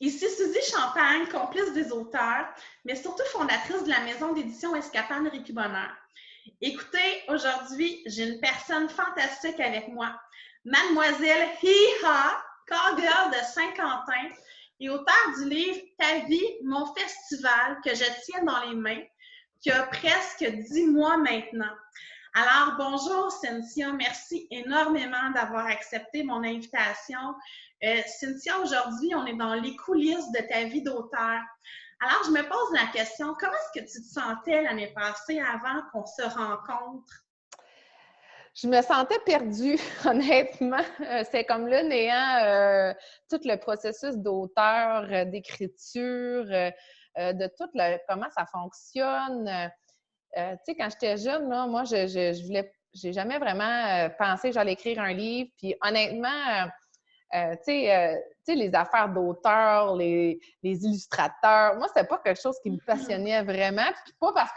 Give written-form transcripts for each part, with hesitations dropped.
Ici Suzy Champagne, complice des auteurs, mais surtout fondatrice de la maison d'édition Escapade Récit Bonheur. Écoutez, aujourd'hui, j'ai une personne fantastique avec moi, Mademoiselle Hiha, cowgirl de Saint-Quentin et auteure du livre Ta vie, mon festival, que je tiens dans les mains, qui a presque 10 mois maintenant. Alors, bonjour Cynthia, merci énormément d'avoir accepté mon invitation. Cynthia, aujourd'hui, on est dans les coulisses de ta vie d'auteur. Alors, je me pose la question, comment est-ce que tu te sentais l'année passée avant qu'on se rencontre? Je me sentais perdue, honnêtement. C'est comme le néant, tout le processus d'auteur, d'écriture, de tout comment ça fonctionne. Tu sais, quand j'étais jeune, là, moi, j'ai jamais vraiment pensé que j'allais écrire un livre. Puis honnêtement, tu sais, les affaires d'auteur, les illustrateurs, moi, c'était pas quelque chose qui me passionnait vraiment. Puis pas parce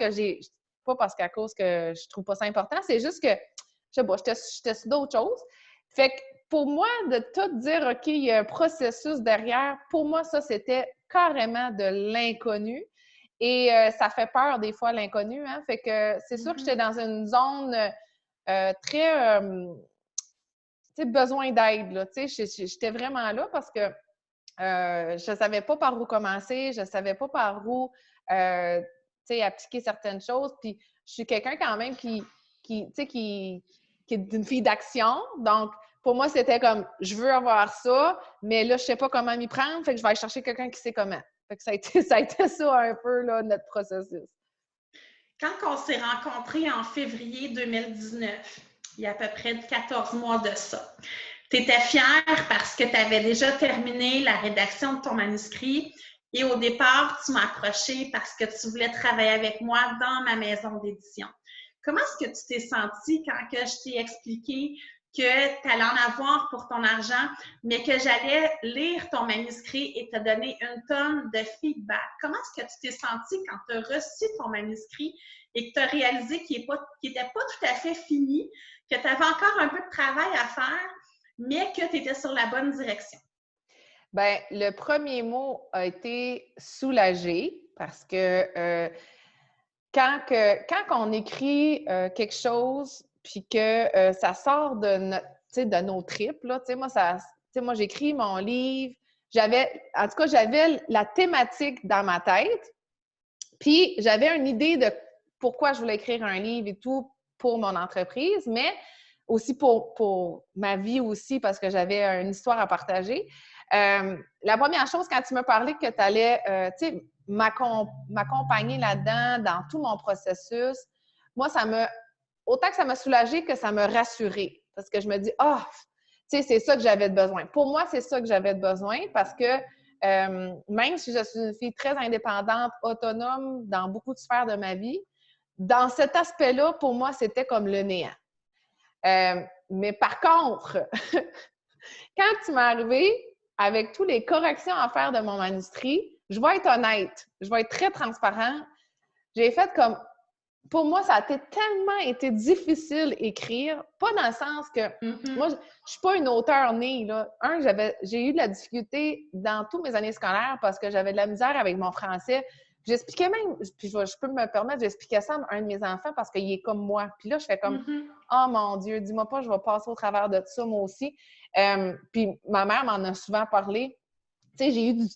qu'à cause que je trouve pas ça important, c'est juste que, je sais pas, j'étais sur d'autres choses. Fait que pour moi, de tout dire, OK, il y a un processus derrière, pour moi, ça, c'était carrément de l'inconnu. Et ça fait peur des fois, l'inconnu, hein? Fait que c'est sûr que j'étais dans une zone très, tu sais, besoin d'aide, là. Tu sais, j'étais vraiment là parce que je savais pas par où commencer, je savais pas par où, tu sais, appliquer certaines choses. Puis je suis quelqu'un quand même tu sais, qui est une fille d'action. Donc, pour moi, c'était comme, je veux avoir ça, mais là, je sais pas comment m'y prendre, fait que je vais aller chercher quelqu'un qui sait comment. Fait que ça a été ça un peu, là, notre processus. Quand on s'est rencontrés en février 2019, il y a à peu près 14 mois de ça, tu étais fière parce que tu avais déjà terminé la rédaction de ton manuscrit et au départ, tu m'as approché parce que tu voulais travailler avec moi dans ma maison d'édition. Comment est-ce que tu t'es sentie quand que je t'ai expliqué que tu allais en avoir pour ton argent, mais que j'allais lire ton manuscrit et te donner une tonne de feedback? Comment est-ce que tu t'es sentie quand tu as reçu ton manuscrit et que tu as réalisé qu'il n'était pas tout à fait fini, que tu avais encore un peu de travail à faire, mais que tu étais sur la bonne direction? Bien, le premier mot a été soulagé parce que quand on écrit quelque chose puis que ça sort de nos tripes, là, moi, j'écris mon livre, en tout cas, j'avais la thématique dans ma tête, puis j'avais une idée de pourquoi je voulais écrire un livre et tout pour mon entreprise, mais aussi pour ma vie aussi, parce que j'avais une histoire à partager. La première chose, quand tu m'as parlé que tu allais, m'accompagner là-dedans, dans tout mon processus, moi, autant que ça m'a soulagée que ça m'a rassurée. Parce que je me dis, c'est ça que j'avais de besoin. Pour moi, c'est ça que j'avais de besoin parce que même si je suis une fille très indépendante, autonome dans beaucoup de sphères de ma vie, dans cet aspect-là, pour moi, c'était comme le néant. Mais par contre, quand tu m'es arrivé avec toutes les corrections à faire de mon manuscrit, je vais être honnête, je vais être très transparent. J'ai fait comme, pour moi, ça a tellement été difficile écrire, pas dans le sens que, moi, je suis pas une auteure née, là. J'ai eu de la difficulté dans tous mes années scolaires parce que j'avais de la misère avec mon français. J'expliquais même, puis je peux me permettre, j'expliquais ça à un de mes enfants parce qu'il est comme moi. Puis là, je fais comme, oh mon Dieu, dis-moi pas, je vais passer au travers de ça, moi aussi. Puis ma mère m'en a souvent parlé. Tu sais, j'ai eu du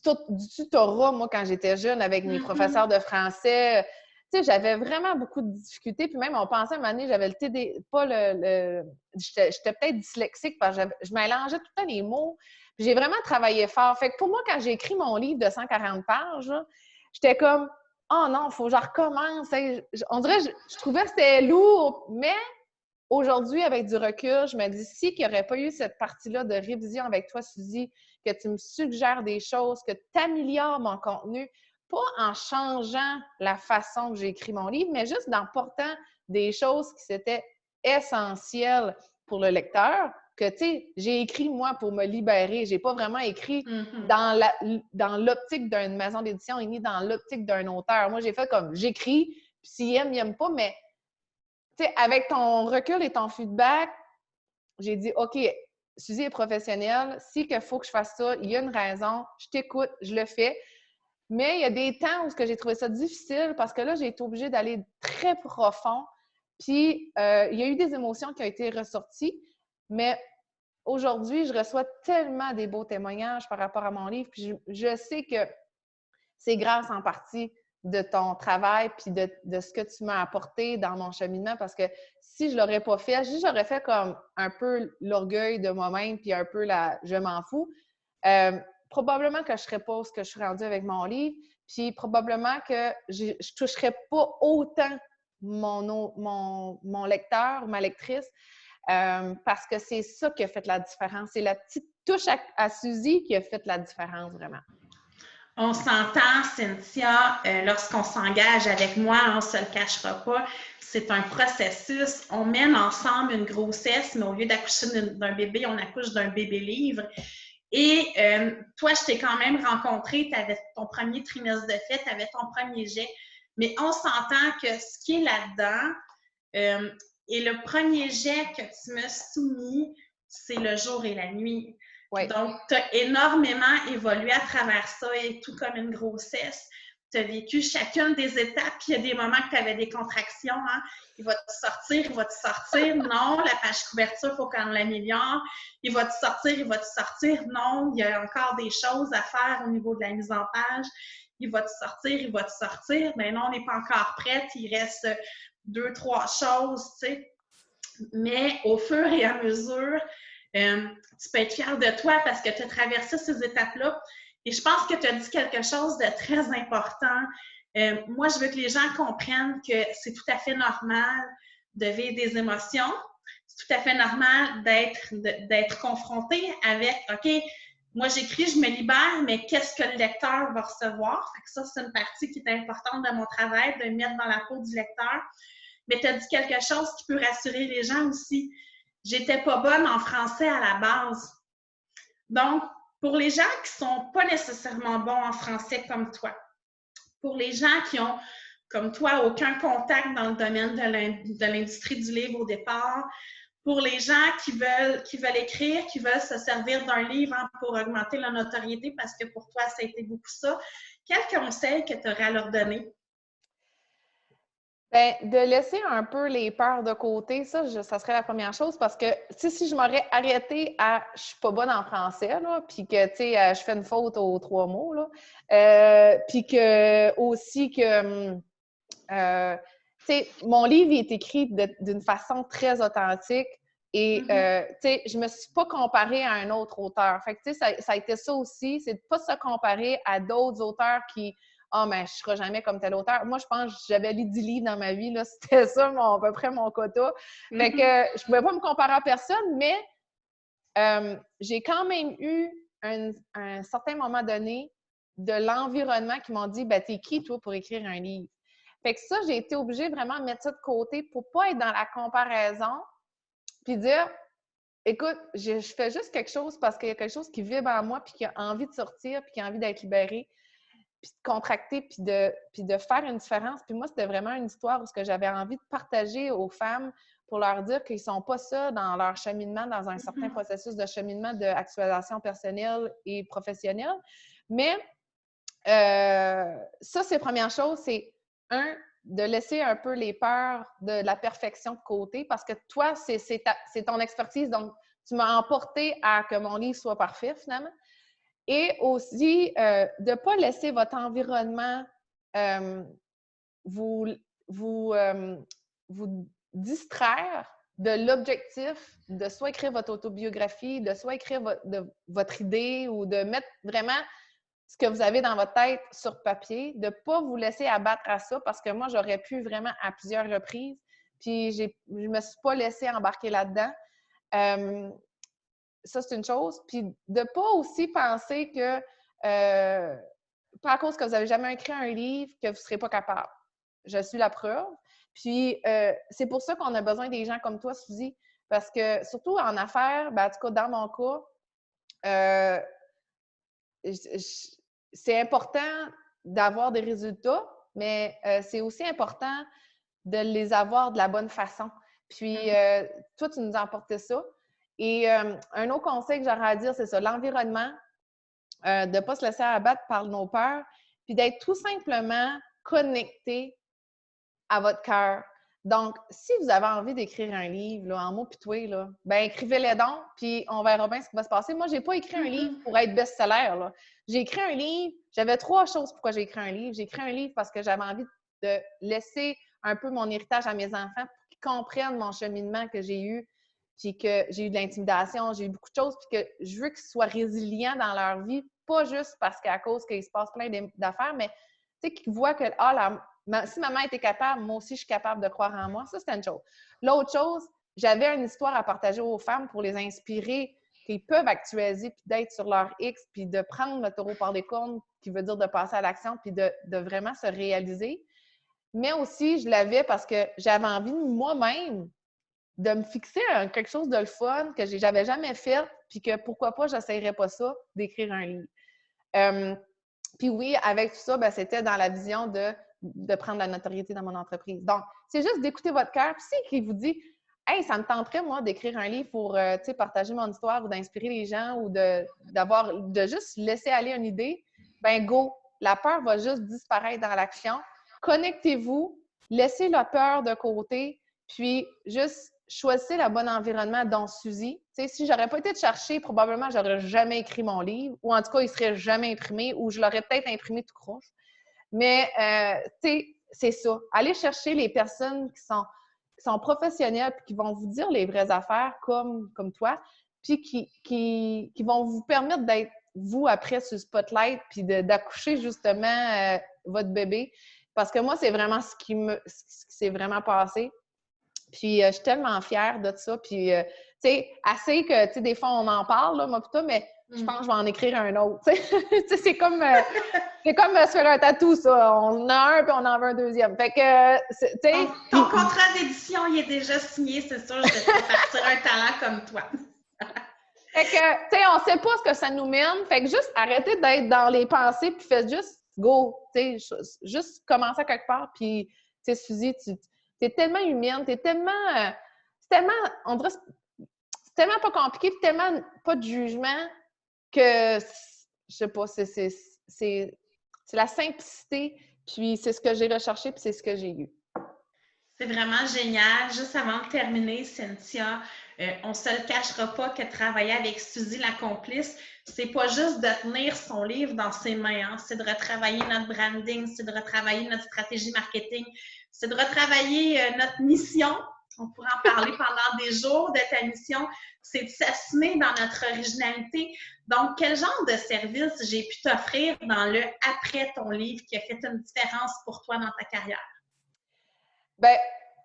tutorat, moi, quand j'étais jeune, avec mes professeurs de français. Tu sais, j'avais vraiment beaucoup de difficultés. Puis même, on pensait à un moment donné, j'avais le TD, pas le j'étais peut-être dyslexique parce que je mélangeais tout le temps les mots. Puis j'ai vraiment travaillé fort. Fait que pour moi, quand j'ai écrit mon livre de 140 pages, là, j'étais comme, oh non, il faut que je recommence. On dirait, je trouvais que c'était lourd, mais aujourd'hui, avec du recul, je me dis, si qu'il n'y aurait pas eu cette partie-là de révision avec toi, Suzy, que tu me suggères des choses, que tu améliores mon contenu, pas en changeant la façon que j'ai écrit mon livre, mais juste en portant des choses qui étaient essentielles pour le lecteur, que, tu sais, j'ai écrit, moi, pour me libérer. J'ai pas vraiment écrit dans l'optique d'une maison d'édition et ni dans l'optique d'un auteur. Moi, j'ai fait comme, j'écris, puis s'il aime, il n'aime pas, mais tu sais, avec ton recul et ton feedback, j'ai dit, OK, Suzy est professionnelle. Si il faut que je fasse ça, il y a une raison. Je t'écoute, je le fais. Mais il y a des temps où j'ai trouvé ça difficile parce que là, j'ai été obligée d'aller très profond. Puis, il y a eu des émotions qui ont été ressorties. Mais aujourd'hui, je reçois tellement des beaux témoignages par rapport à mon livre. Puis, je sais que c'est grâce en partie de ton travail puis de ce que tu m'as apporté dans mon cheminement parce que si je ne l'aurais pas fait, j'aurais fait comme un peu l'orgueil de moi-même puis un peu la « je m'en fous ». Probablement que je ne serais pas ce que je suis rendue avec mon livre, puis probablement que je ne toucherais pas autant mon lecteur ou ma lectrice parce que c'est ça qui a fait la différence. C'est la petite touche à Suzy qui a fait la différence vraiment. On s'entend, Cynthia, lorsqu'on s'engage avec moi, on ne se le cachera pas, c'est un processus. On mène ensemble une grossesse, mais au lieu d'accoucher d'un bébé, on accouche d'un bébé-livre. Et toi, je t'ai quand même rencontré, tu avais ton premier trimestre de fait, tu avais ton premier jet, mais on s'entend que ce qui est là-dedans, et le premier jet que tu m'as soumis, c'est le jour et la nuit. Oui. Donc, tu as énormément évolué à travers ça et tout comme une grossesse. Tu as vécu chacune des étapes, puis il y a des moments que tu avais des contractions. Hein? Il va te sortir, il va te sortir. Non, la page couverture, il faut qu'on l'améliore. Il va te sortir, il va te sortir. Non, il y a encore des choses à faire au niveau de la mise en page. Il va te sortir, il va te sortir. Mais non, on n'est pas encore prête. Il reste 2, 3 choses, tu sais. Mais au fur et à mesure, tu peux être fière de toi parce que tu as traversé ces étapes-là. Et je pense que tu as dit quelque chose de très important. Moi, je veux que les gens comprennent que c'est tout à fait normal de vivre des émotions. C'est tout à fait normal d'être confronté avec, OK, moi j'écris, je me libère, mais qu'est-ce que le lecteur va recevoir? Fait que ça, c'est une partie qui est importante de mon travail, de mettre dans la peau du lecteur. Mais tu as dit quelque chose qui peut rassurer les gens aussi. J'étais pas bonne en français à la base. Donc, pour les gens qui sont pas nécessairement bons en français comme toi, pour les gens qui ont, comme toi, aucun contact dans le domaine de l'industrie du livre au départ, pour les gens qui veulent écrire, qui veulent se servir d'un livre pour augmenter la notoriété, parce que pour toi, ça a été beaucoup ça, quel conseil que tu aurais à leur donner? Bien, de laisser un peu les peurs de côté, ça serait la première chose parce que, si je m'aurais arrêtée à « je suis pas bonne en français », là, puis que, je fais une faute aux 3 mots, là, puis que aussi que, mon livre est écrit d'une façon très authentique et, je me suis pas comparée à un autre auteur. Fait que, ça a été ça aussi, c'est de pas se comparer à d'autres auteurs qui mais je ne serai jamais comme tel auteur. Moi, je pense que j'avais lu 10 livres dans ma vie. Là, c'était ça, à peu près mon quota. Fait que je ne pouvais pas me comparer à personne, mais j'ai quand même eu un certain moment donné de l'environnement qui m'ont dit « t'es qui, toi, pour écrire un livre? » Fait que ça, j'ai été obligée vraiment de mettre ça de côté pour ne pas être dans la comparaison puis dire « Écoute, je fais juste quelque chose parce qu'il y a quelque chose qui vibre en moi puis qui a envie de sortir puis qui a envie d'être libéré. » puis de contracter, puis de faire une différence. Puis moi, c'était vraiment une histoire où j'avais envie de partager aux femmes pour leur dire qu'ils ne sont pas ça dans leur cheminement, dans un certain processus de cheminement d'actualisation personnelle et professionnelle. Mais ça, c'est la première chose, c'est de laisser un peu les peurs de la perfection de côté parce que toi, c'est ton expertise, donc tu m'as emporté à que mon livre soit parfait, finalement. Et aussi, de ne pas laisser votre environnement vous distraire de l'objectif de soit écrire votre autobiographie, de soit écrire votre idée ou de mettre vraiment ce que vous avez dans votre tête sur papier, de ne pas vous laisser abattre à ça parce que moi, j'aurais pu vraiment à plusieurs reprises, puis je ne me suis pas laissée embarquer là-dedans. Ça, c'est une chose. Puis de ne pas aussi penser que, pas à cause que vous n'avez jamais écrit un livre, que vous ne serez pas capable. Je suis la preuve. Puis c'est pour ça qu'on a besoin des gens comme toi, Suzy, parce que surtout en affaires, en tout cas dans mon cas, c'est important d'avoir des résultats, mais c'est aussi important de les avoir de la bonne façon. Puis toi, tu nous as apporté ça. Et un autre conseil que j'aurais à dire, c'est ça, l'environnement, de ne pas se laisser abattre par nos peurs, puis d'être tout simplement connecté à votre cœur. Donc, si vous avez envie d'écrire un livre, là, en mots pis toi, là, ben écrivez-les donc, puis on verra bien ce qui va se passer. Moi, j'ai pas écrit un livre pour être best-seller, là. J'ai écrit un livre, j'avais 3 choses pourquoi j'ai écrit un livre. J'ai écrit un livre parce que j'avais envie de laisser un peu mon héritage à mes enfants pour qu'ils comprennent mon cheminement que j'ai eu, puis que j'ai eu de l'intimidation, j'ai eu beaucoup de choses, puis que je veux qu'ils soient résilients dans leur vie, pas juste parce qu'à cause qu'il se passe plein d'affaires, mais tu sais, qu'ils voient que, si maman était capable, moi aussi, je suis capable de croire en moi. Ça, c'est une chose. L'autre chose, j'avais une histoire à partager aux femmes pour les inspirer qu'ils peuvent actualiser puis d'être sur leur X puis de prendre le taureau par les cornes, qui veut dire de passer à l'action puis de vraiment se réaliser. Mais aussi, je l'avais parce que j'avais envie moi-même de me fixer quelque chose de le fun que j'avais jamais fait puis que pourquoi pas, j'essayerais pas ça, d'écrire un livre. Puis oui, avec tout ça, ben, c'était dans la vision de prendre la notoriété dans mon entreprise. Donc, c'est juste d'écouter votre cœur. Puis si qui vous dit « Hey, ça me tenterait, moi, d'écrire un livre pour partager mon histoire ou d'inspirer les gens ou de juste laisser aller une idée », ben go! La peur va juste disparaître dans l'action. Connectez-vous, laissez la peur de côté, puis juste choisissez le bon environnement, dont Suzy. T'sais, si j'aurais pas été te chercher, probablement, j'aurais jamais écrit mon livre, ou en tout cas, il serait jamais imprimé, ou je l'aurais peut-être imprimé tout croche. Mais, tu sais, c'est ça. Allez chercher les personnes qui sont professionnelles puis qui vont vous dire les vraies affaires comme toi, puis qui vont vous permettre d'être, vous, après, sur le spotlight, puis d'accoucher, justement, votre bébé. Parce que moi, c'est vraiment ce qui s'est vraiment passé. Puis, je suis tellement fière de ça. Puis, tu sais, assez que, tu sais, des fois, on en parle, là, moi, plutôt, mais je pense que je vais en écrire un autre. Tu sais, c'est comme se faire un tatou, ça. On en a un, puis on en veut un deuxième. Fait que, tu sais... Ton contrat d'édition, il est déjà signé, c'est sûr, je vais te partir un talent comme toi. Fait que, tu sais, on sait pas ce que ça nous mène. Fait que juste arrêtez d'être dans les pensées, puis faites juste go. Tu sais, juste commencer à quelque part. Puis, tu sais, Suzy, t'es tellement humaine, t'es tellement... c'est tellement... On dirait... C'est tellement pas compliqué, puis tellement pas de jugement que... Je sais pas, c'est la simplicité, puis c'est ce que j'ai recherché, puis c'est ce que j'ai eu. C'est vraiment génial. Juste avant de terminer, Cynthia, on ne se le cachera pas que travailler avec Suzy, la complice, c'est pas juste de tenir son livre dans ses mains, hein. C'est de retravailler notre branding, c'est de retravailler notre stratégie marketing, c'est de retravailler notre mission. On pourrait en parler pendant des jours de ta mission. C'est de s'assumer dans notre originalité. Donc, quel genre de service j'ai pu t'offrir dans le après ton livre qui a fait une différence pour toi dans ta carrière? Bien,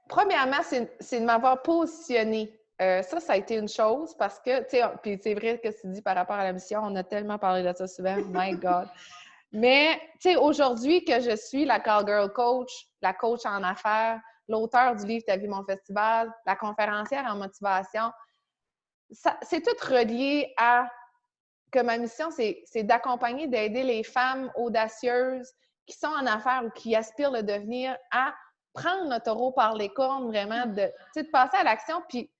premièrement, c'est de m'avoir positionnée. Ça a été une chose parce que, tu sais, puis c'est vrai que tu dis par rapport à la mission, on a tellement parlé de ça souvent, my God. Mais, tu sais, aujourd'hui que je suis la Call Girl Coach, la coach en affaires, l'auteur du livre Ta vie, mon festival, la conférencière en motivation, c'est tout relié à que ma mission, c'est d'accompagner, d'aider les femmes audacieuses qui sont en affaires ou qui aspirent le devenir à prendre le taureau par les cornes, vraiment, de passer à l'action, puis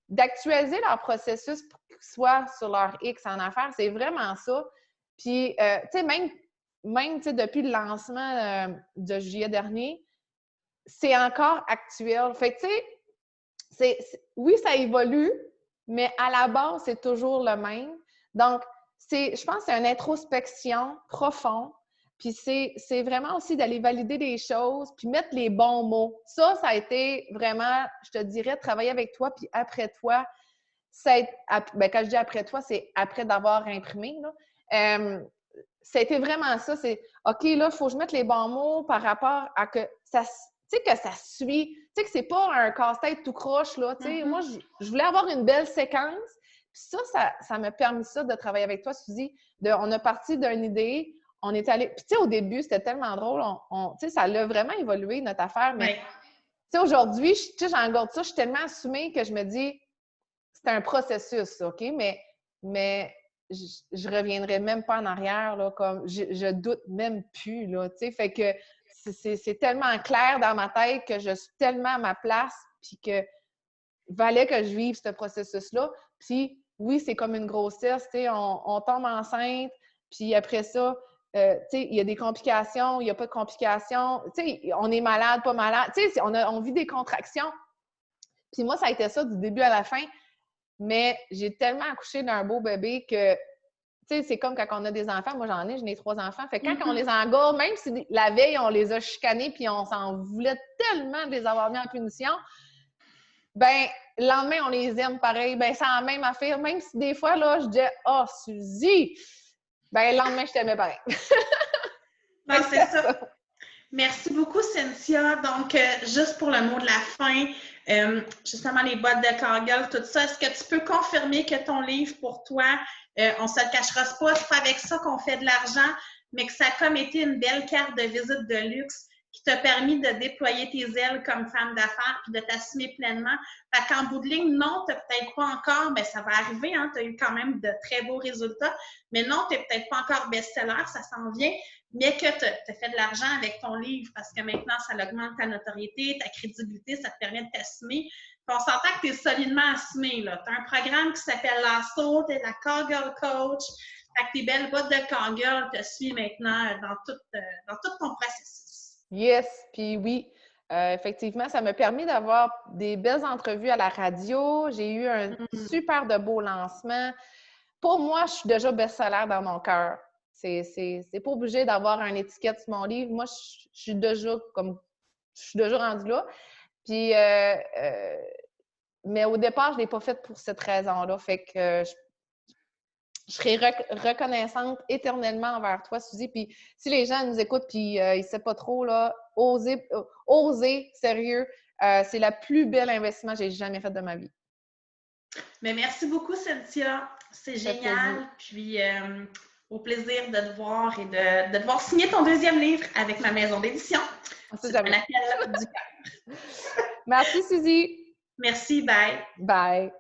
d'actualiser leur processus pour qu'ils soient sur leur X en affaires. C'est vraiment ça. Puis, tu sais, même depuis le lancement de juillet dernier, c'est encore actuel. Fait que, tu sais, oui, ça évolue, mais à la base, c'est toujours le même. Donc, je pense que c'est une introspection profonde. Puis c'est vraiment aussi d'aller valider des choses, puis mettre les bons mots. Ça a été vraiment, je te dirais, travailler avec toi, puis après toi, ben, quand je dis après toi, c'est après d'avoir imprimé. Ça a été vraiment ça. C'est OK, là, il faut que je mette les bons mots par rapport à que ça, tu sais, que ça suit. Tu sais, que c'est pas un casse-tête tout croche, là. Tu sais, moi, je voulais avoir une belle séquence. Puis ça m'a permis ça de travailler avec toi, Suzy. On a parti d'une idée. On est allé. Puis, tu sais, au début, c'était tellement drôle. Tu sais, ça l'a vraiment évolué, notre affaire. Mais, tu sais, aujourd'hui, tu sais, j'engorde ça. Je suis tellement assumée que je me dis, c'est un processus, OK? Mais je reviendrai même pas en arrière, là, comme je doute même plus, là, tu sais. Fait que c'est tellement clair dans ma tête que je suis tellement à ma place, puis que valait que je vive ce processus-là. Puis, oui, c'est comme une grossesse, tu sais, on tombe enceinte, puis après ça, tu sais, il y a des complications, il n'y a pas de complications, tu sais, on est malade, pas malade, tu sais, on vit des contractions. Puis moi, ça a été ça du début à la fin, mais j'ai tellement accouché d'un beau bébé que, tu sais, c'est comme quand on a des enfants. Moi, j'en ai 3 enfants. Fait que quand on les engorge, même si la veille, on les a chicanés puis on s'en voulait tellement de les avoir mis en punition, ben le lendemain, on les aime pareil. Ben c'est la même affaire. Même si des fois, là, je disais « Oh, Suzy! » Ben le lendemain, je t'aimais pareil. Non, c'est ça. Merci beaucoup, Cynthia. Donc, juste pour le mot de la fin, justement, les boîtes de Kegel, tout ça, est-ce que tu peux confirmer que ton livre, pour toi, on ne se le cachera pas, c'est pas avec ça qu'on fait de l'argent, mais que ça a comme été une belle carte de visite de luxe qui t'a permis de déployer tes ailes comme femme d'affaires puis de t'assumer pleinement. Fait qu'en bout de ligne, non, tu n'as peut-être pas encore, bien, ça va arriver, hein, tu as eu quand même de très beaux résultats, mais non, tu n'es peut-être pas encore best-seller, ça s'en vient, mais que tu as fait de l'argent avec ton livre parce que maintenant, ça augmente ta notoriété, ta crédibilité, ça te permet de t'assumer. Puis on s'entend que tu es solidement assumé. Tu as un programme qui s'appelle Lasso, tu es la Kegel Coach. Fait que tes belles bottes de Kegel te suivent maintenant dans tout ton processus. Yes, puis oui, effectivement, ça m'a permis d'avoir des belles entrevues à la radio. J'ai eu un super de beau lancement. Pour moi, je suis déjà best-seller dans mon cœur. C'est pas obligé d'avoir une étiquette sur mon livre. Moi, je suis déjà rendue là. Puis, mais au départ, je l'ai pas faite pour cette raison-là. Fait que je serai reconnaissante éternellement envers toi, Suzy. Puis si les gens nous écoutent puis ils ne savent pas trop, là, osez, sérieux. C'est le plus bel investissement que j'ai jamais fait de ma vie. Mais merci beaucoup, Cynthia. C'est génial. Puis au plaisir de te voir et de te voir signer ton 2e livre avec ma maison d'édition. C'est un appel du cœur. Merci, Suzy. Merci, bye. Bye.